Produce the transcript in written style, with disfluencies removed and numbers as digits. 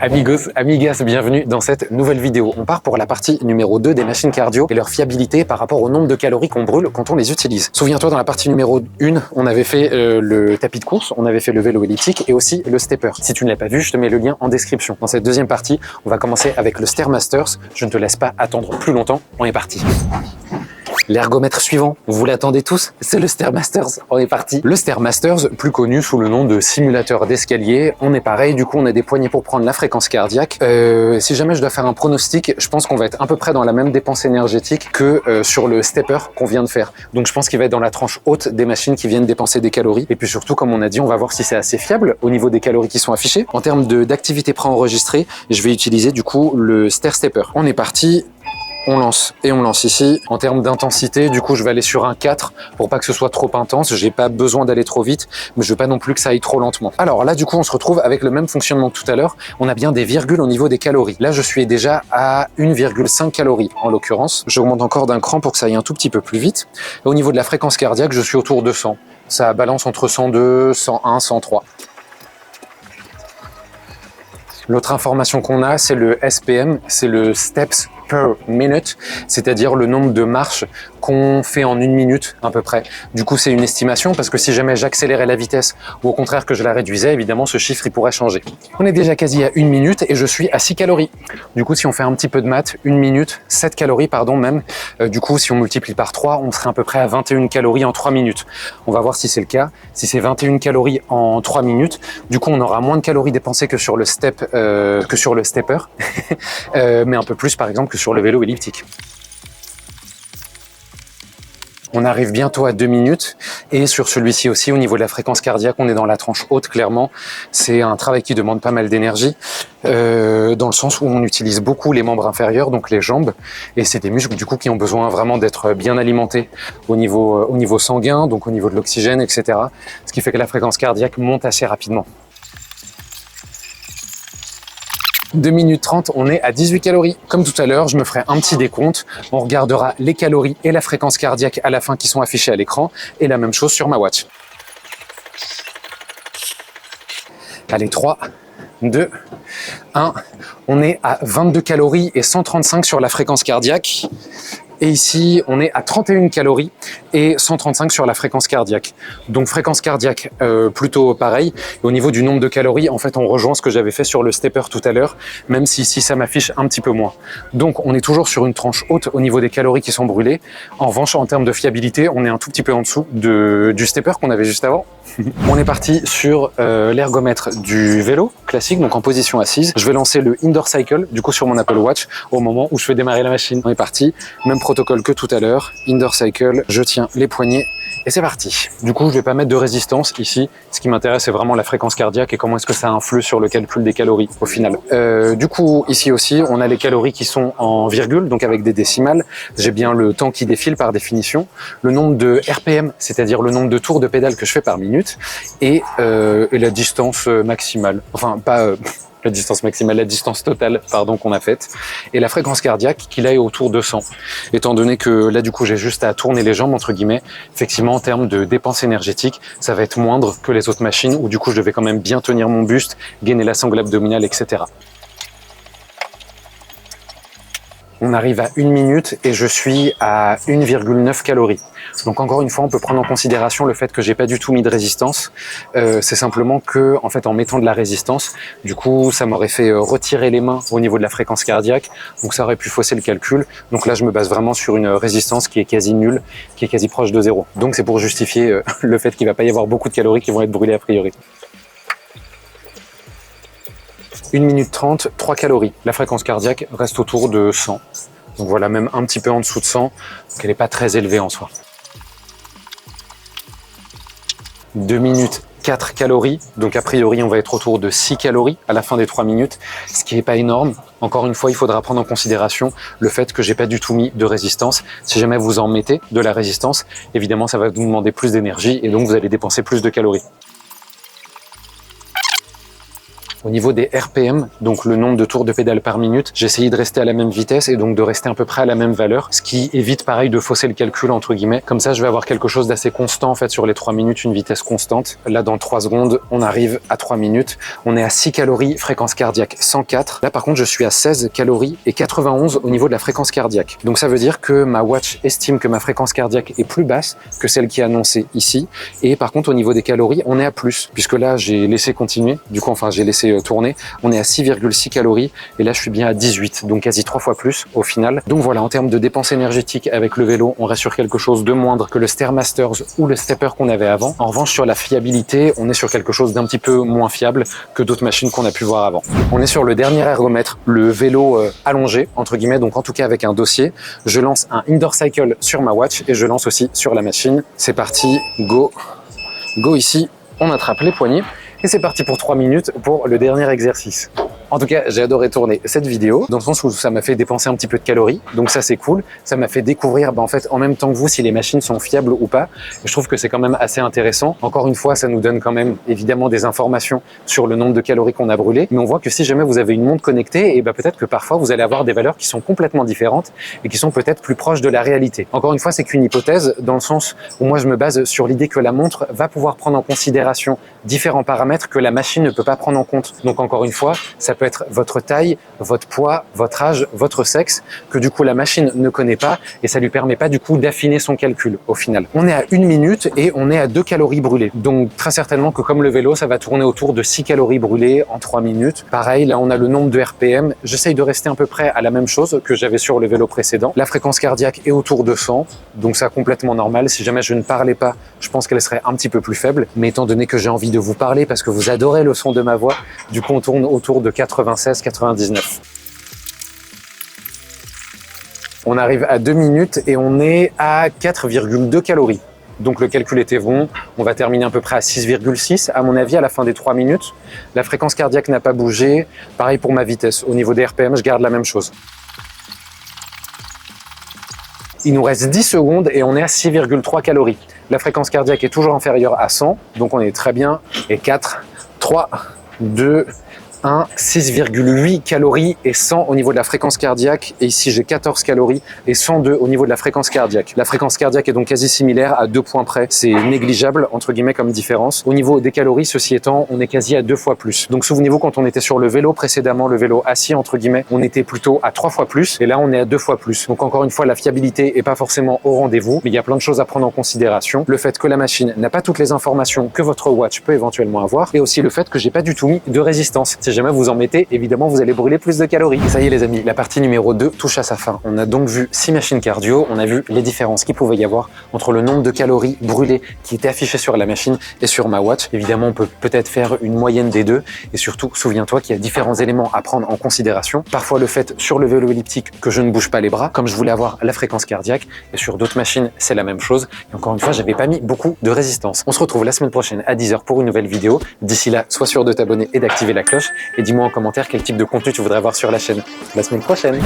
Amigos, amigas, bienvenue dans cette nouvelle vidéo. On part pour la partie numéro 2 des machines cardio et leur fiabilité par rapport au nombre de calories qu'on brûle quand on les utilise. Souviens-toi, dans la partie numéro 1, on avait fait le tapis de course, on avait fait le vélo elliptique et aussi le stepper. Si tu ne l'as pas vu, je te mets le lien en description. Dans cette deuxième partie, on va commencer avec le Stairmasters. Je ne te laisse pas attendre plus longtemps, on est parti. L'ergomètre suivant, vous l'attendez tous, c'est le Stairmasters, on est parti. Le Stairmasters, plus connu sous le nom de simulateur d'escalier, on est pareil, du coup on a des poignées pour prendre la fréquence cardiaque. Si jamais je dois faire un pronostic, je pense qu'on va être à peu près dans la même dépense énergétique que sur le stepper qu'on vient de faire. Donc je pense qu'il va être dans la tranche haute des machines qui viennent dépenser des calories. Et puis surtout, comme on a dit, on va voir si c'est assez fiable au niveau des calories qui sont affichées. En termes d'activité préenregistrée, je vais utiliser du coup le Stair Stepper. On est parti. On lance et on lance ici. En termes d'intensité, du coup, je vais aller sur un 4 pour pas que ce soit trop intense. J'ai pas besoin d'aller trop vite, mais je veux pas non plus que ça aille trop lentement. Alors là, du coup, on se retrouve avec le même fonctionnement que tout à l'heure. On a bien des virgules au niveau des calories. Là, je suis déjà à 1,5 calories en l'occurrence. J'augmente encore d'un cran pour que ça aille un tout petit peu plus vite. Et au niveau de la fréquence cardiaque, je suis autour de 100. Ça balance entre 102, 101, 103. L'autre information qu'on a, c'est le SPM, c'est le Steps per Minute, c'est-à-dire le nombre de marches qu'on fait en 1 minute à peu près. Du coup, c'est une estimation parce que si jamais j'accélérais la vitesse ou au contraire que je la réduisais, évidemment, ce chiffre, il pourrait changer. On est déjà quasi à 1 minute et je suis à 6 calories. Du coup, si on fait un petit peu de maths, 1 minute, 7 calories, pardon, même. Du coup, si on multiplie par 3, on serait à peu près à 21 calories en 3 minutes. On va voir si c'est le cas. Si c'est 21 calories en 3 minutes, du coup, on aura moins de calories dépensées que sur le stepper, mais un peu plus, par exemple, que sur le vélo elliptique. On arrive bientôt à 2 minutes et sur celui-ci aussi, au niveau de la fréquence cardiaque, on est dans la tranche haute, clairement. C'est un travail qui demande pas mal d'énergie, dans le sens où on utilise beaucoup les membres inférieurs, donc les jambes, et c'est des muscles du coup qui ont besoin vraiment d'être bien alimentés au niveau sanguin, donc au niveau de l'oxygène, etc. Ce qui fait que la fréquence cardiaque monte assez rapidement. 2 minutes 30, on est à 18 calories. Comme tout à l'heure, je me ferai un petit décompte. On regardera les calories et la fréquence cardiaque à la fin qui sont affichées à l'écran. Et la même chose sur ma watch. Allez, 3, 2, 1. On est à 22 calories et 135 sur la fréquence cardiaque. Et ici, on est à 31 calories et 135 sur la fréquence cardiaque. Donc fréquence cardiaque plutôt pareil. Et au niveau du nombre de calories, en fait, on rejoint ce que j'avais fait sur le stepper tout à l'heure, même si ici, ça m'affiche un petit peu moins. Donc on est toujours sur une tranche haute au niveau des calories qui sont brûlées. En revanche, en termes de fiabilité, on est un tout petit peu en dessous du stepper qu'on avait juste avant. On est parti sur l'ergomètre du vélo classique, donc en position assise. Je vais lancer le Indoor Cycle, du coup sur mon Apple Watch, au moment où je fais démarrer la machine. On est parti, même protocole que tout à l'heure, Indoor Cycle, je tiens les poignets et c'est parti. Du coup, je vais pas mettre de résistance ici. Ce qui m'intéresse, c'est vraiment la fréquence cardiaque et comment est-ce que ça influe sur le calcul des calories au final. Du coup, ici aussi, on a les calories qui sont en virgule, donc avec des décimales. J'ai bien le temps qui défile par définition, le nombre de RPM, c'est-à-dire le nombre de tours de pédale que je fais par minute, et la distance maximale. Enfin, pas... la distance maximale, la distance totale, pardon, qu'on a faite, et la fréquence cardiaque qui là est autour de 100. Étant donné que là, du coup, j'ai juste à tourner les jambes, entre guillemets, effectivement, en termes de dépenses énergétiques, ça va être moindre que les autres machines, où du coup, je devais quand même bien tenir mon buste, gainer la sangle abdominale, etc. On arrive à 1 minute et je suis à 1,9 calories. Donc encore une fois, on peut prendre en considération le fait que j'ai pas du tout mis de résistance. C'est simplement que, en fait, en mettant de la résistance, du coup, ça m'aurait fait retirer les mains au niveau de la fréquence cardiaque. Donc ça aurait pu fausser le calcul. Donc là, je me base vraiment sur une résistance qui est quasi nulle, qui est quasi proche de 0. Donc c'est pour justifier le fait qu'il va pas y avoir beaucoup de calories qui vont être brûlées a priori. 1 minute 30, 3 calories. La fréquence cardiaque reste autour de 100. Donc voilà, même un petit peu en dessous de 100, donc elle n'est pas très élevée en soi. 2 minutes, 4 calories. Donc a priori, on va être autour de 6 calories à la fin des 3 minutes, ce qui n'est pas énorme. Encore une fois, il faudra prendre en considération le fait que j'ai pas du tout mis de résistance. Si jamais vous en mettez de la résistance, évidemment, ça va vous demander plus d'énergie et donc vous allez dépenser plus de calories. Au niveau des RPM, donc le nombre de tours de pédale par minute, j'ai essayé de rester à la même vitesse et donc de rester à peu près à la même valeur, ce qui évite pareil de fausser le calcul entre guillemets. Comme ça, je vais avoir quelque chose d'assez constant en fait sur les 3 minutes, une vitesse constante. Là, dans 3 secondes, on arrive à 3 minutes. On est à 6 calories, fréquence cardiaque 104. Là, par contre, je suis à 16 calories et 91 au niveau de la fréquence cardiaque. Donc ça veut dire que ma watch estime que ma fréquence cardiaque est plus basse que celle qui est annoncée ici. Et par contre, au niveau des calories, on est à plus, puisque là, j'ai laissé continuer. Du coup, enfin, j'ai laissé tourner. On est à 6,6 calories et là, je suis bien à 18, donc quasi 3 fois plus au final. Donc voilà, en termes de dépenses énergétiques avec le vélo, on reste sur quelque chose de moindre que le Stairmasters ou le Stepper qu'on avait avant. En revanche, sur la fiabilité, on est sur quelque chose d'un petit peu moins fiable que d'autres machines qu'on a pu voir avant. On est sur le dernier ergomètre, le vélo allongé, entre guillemets, donc en tout cas avec un dossier. Je lance un indoor cycle sur ma watch et je lance aussi sur la machine. C'est parti, go! Go ici, on attrape les poignets. Et c'est parti pour 3 minutes pour le dernier exercice. En tout cas, j'ai adoré tourner cette vidéo, dans le sens où ça m'a fait dépenser un petit peu de calories, donc ça c'est cool. Ça m'a fait découvrir en fait en même temps que vous si les machines sont fiables ou pas. Et je trouve que c'est quand même assez intéressant. Encore une fois, ça nous donne quand même évidemment des informations sur le nombre de calories qu'on a brûlées, mais on voit que si jamais vous avez une montre connectée, et peut-être que parfois vous allez avoir des valeurs qui sont complètement différentes et qui sont peut-être plus proches de la réalité. Encore une fois, c'est qu'une hypothèse, dans le sens où moi je me base sur l'idée que la montre va pouvoir prendre en considération différents paramètres que la machine ne peut pas prendre en compte. Donc encore une fois, ça peut être votre taille, votre poids, votre âge, votre sexe, que du coup la machine ne connaît pas et ça lui permet pas du coup d'affiner son calcul au final. On est à 1 minute et on est à 2 calories brûlées. Donc très certainement que comme le vélo, ça va tourner autour de 6 calories brûlées en 3 minutes. Pareil, là on a le nombre de RPM. J'essaye de rester à peu près à la même chose que j'avais sur le vélo précédent. La fréquence cardiaque est autour de 100, donc ça complètement normal. Si jamais je ne parlais pas, je pense qu'elle serait un petit peu plus faible. Mais étant donné que j'ai envie de vous parler parce que vous adorez le son de ma voix, du coup on tourne autour de 96-99. On arrive à 2 minutes et on est à 4,2 calories. Donc le calcul était bon, on va terminer à peu près à 6,6 à mon avis à la fin des 3 minutes. La fréquence cardiaque n'a pas bougé, pareil pour ma vitesse. Au niveau des RPM, je garde la même chose. Il nous reste 10 secondes et on est à 6,3 calories. La fréquence cardiaque est toujours inférieure à 100, donc on est très bien. Et 4, 3, 2, 1, 6,8 calories et 100 au niveau de la fréquence cardiaque. Et ici, j'ai 14 calories et 102 au niveau de la fréquence cardiaque. La fréquence cardiaque est donc quasi similaire à 2 points près. C'est négligeable, entre guillemets, comme différence. Au niveau des calories, ceci étant, on est quasi à 2 fois plus. Donc, souvenez-vous, quand on était sur le vélo précédemment, le vélo assis, entre guillemets, on était plutôt à 3 fois plus. Et là, on est à 2 fois plus. Donc, encore une fois, la fiabilité est pas forcément au rendez-vous, mais il y a plein de choses à prendre en considération. Le fait que la machine n'a pas toutes les informations que votre watch peut éventuellement avoir et aussi le fait que j'ai pas du tout mis de résistance. Si jamais vous en mettez, évidemment, vous allez brûler plus de calories. Ça y est les amis, la partie numéro 2 touche à sa fin. On a donc vu 6 machines cardio, on a vu les différences qu'il pouvait y avoir entre le nombre de calories brûlées qui étaient affichées sur la machine et sur ma watch. Évidemment, on peut peut-être faire une moyenne des deux et surtout, souviens-toi qu'il y a différents éléments à prendre en considération. Parfois, le fait sur le vélo elliptique que je ne bouge pas les bras, comme je voulais avoir la fréquence cardiaque, et sur d'autres machines, c'est la même chose. Et encore une fois, j'avais pas mis beaucoup de résistance. On se retrouve la semaine prochaine à 10h pour une nouvelle vidéo. D'ici là, sois sûr de t'abonner et d'activer la cloche et dis-moi en commentaire quel type de contenu tu voudrais voir sur la chaîne. La semaine prochaine.